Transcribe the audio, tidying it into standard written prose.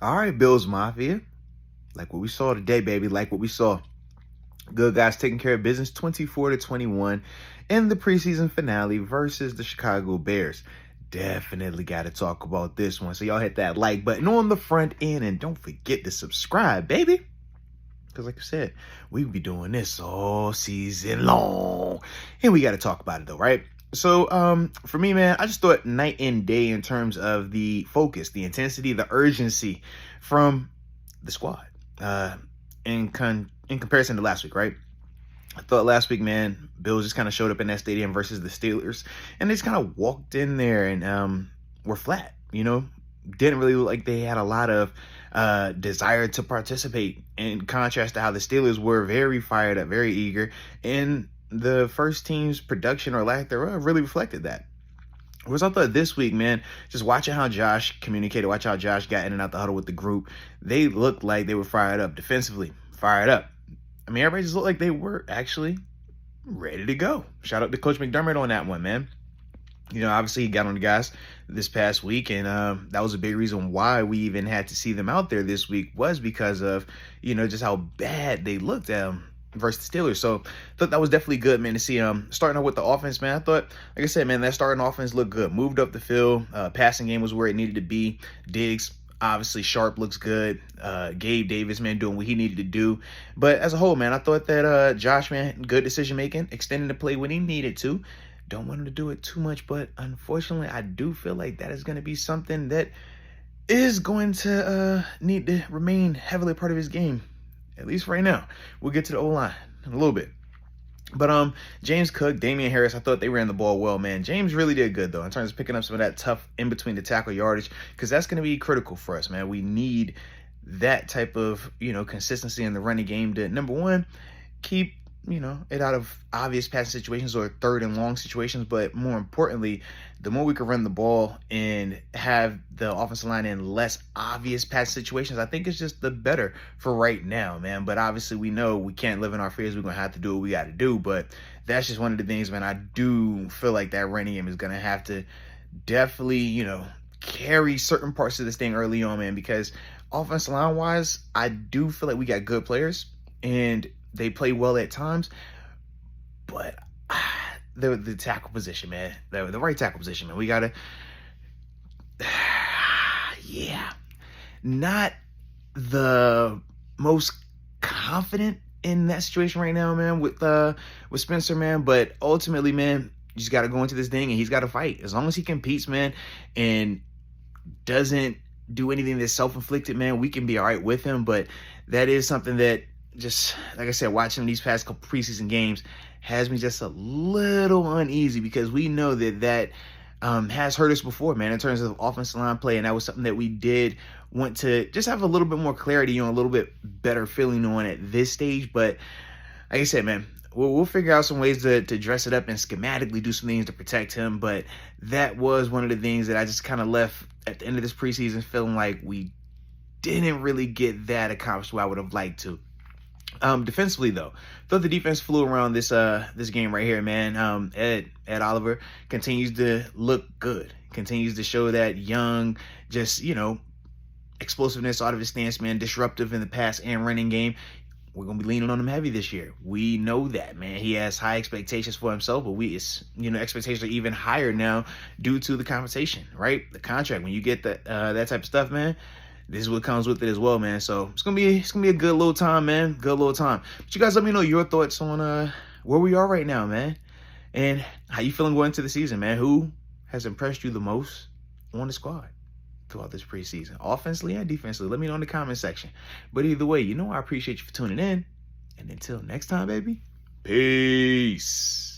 All right, Bills Mafia. Like what we saw today, baby. Like what we saw. Good guys taking care of business 24-21 in the preseason finale versus the Chicago Bears. Definitely got to talk about this one. So y'all hit that like button on the front end and don't forget to subscribe, baby. Because like I said, we be doing this all season long. And we got to talk about it though, right? So for me, man, I just thought night and day in terms of the focus, the intensity, the urgency from the squad. In comparison to last week, right? I thought last week, man, Bills just kind of showed up in that stadium versus the Steelers, and they just kind of walked in there and were flat. Didn't really look like they had a lot of desire to participate. In contrast to how the Steelers were very fired up, very eager, and the first team's production or lack thereof really reflected that. Whereas I thought this week, man, just watching how Josh communicated, watch how Josh got in and out the huddle with the group, they looked like they were fired up defensively, fired up. I mean, everybody just looked like they were actually ready to go. Shout out to Coach McDermott on that one, man. Obviously he got on the guys this past week, and that was a big reason why we even had to see them out there this week was because of, just how bad they looked versus the Steelers. So I thought that was definitely good, man, to see starting out with the offense, man. I thought, like I said, man, that starting offense looked good. Moved up the field. Passing game was where it needed to be. Diggs, obviously, Sharp looks good. Gabe Davis, man, doing what he needed to do. But as a whole, man, I thought that Josh, man, good decision-making, extending the play when he needed to. Don't want him to do it too much, but unfortunately, I do feel like that is going to be something that is going to need to remain heavily a part of his game, at least right now. We'll get to the O-line in a little bit. But James Cook, Damian Harris, I thought they ran the ball well, man. James really did good, though, in terms of picking up some of that tough in-between-the-tackle yardage, because that's going to be critical for us, man. We need that type of, consistency in the running game to, number one, keep, it out of obvious passing situations or third and long situations. But more importantly, the more we can run the ball and have the offensive line in less obvious passing situations, I think it's just the better for right now, man. But obviously we know we can't live in our fears. We're going to have to do what we got to do. But that's just one of the things, man. I do feel like that running game is going to have to definitely, carry certain parts of this thing early on, man, because offensive line wise, I do feel like we got good players and they play well at times, but the tackle position, man, the right tackle position, man, we gotta, not the most confident in that situation right now, man, with Spencer, man, but ultimately, man, you just gotta go into this thing and he's gotta fight. As long as he competes, man, and doesn't do anything that's self-inflicted, man, we can be all right with him. But that is something that, just like I said, watching these past couple preseason games has me just a little uneasy, because we know that has hurt us before, man, in terms of offensive line play, and that was something that we did want to just have a little bit more clarity on, a little bit better feeling on at this stage. But like I said, man, we'll figure out some ways to dress it up and schematically do some things to protect him. But that was one of the things that I just kind of left at the end of this preseason feeling like we didn't really get that accomplished what I would have liked to. Defensively, though, thought the defense flew around this game right here, man. Ed Oliver continues to look good, continues to show that young, just, explosiveness out of his stance, man, disruptive in the pass and running game. We're going to be leaning on him heavy this year. We know that, man. He has high expectations for himself, but expectations are even higher now due to the compensation, right? The contract. When you get that type of stuff, man, this is what comes with it as well, man. So it's gonna be a good little time, man. Good little time. But you guys let me know your thoughts on where we are right now, man, and how you feeling going into the season, man. Who has impressed you the most on the squad throughout this preseason, offensively and defensively? Let me know in the comment section. But either way, I appreciate you for tuning in. And until next time, baby, peace.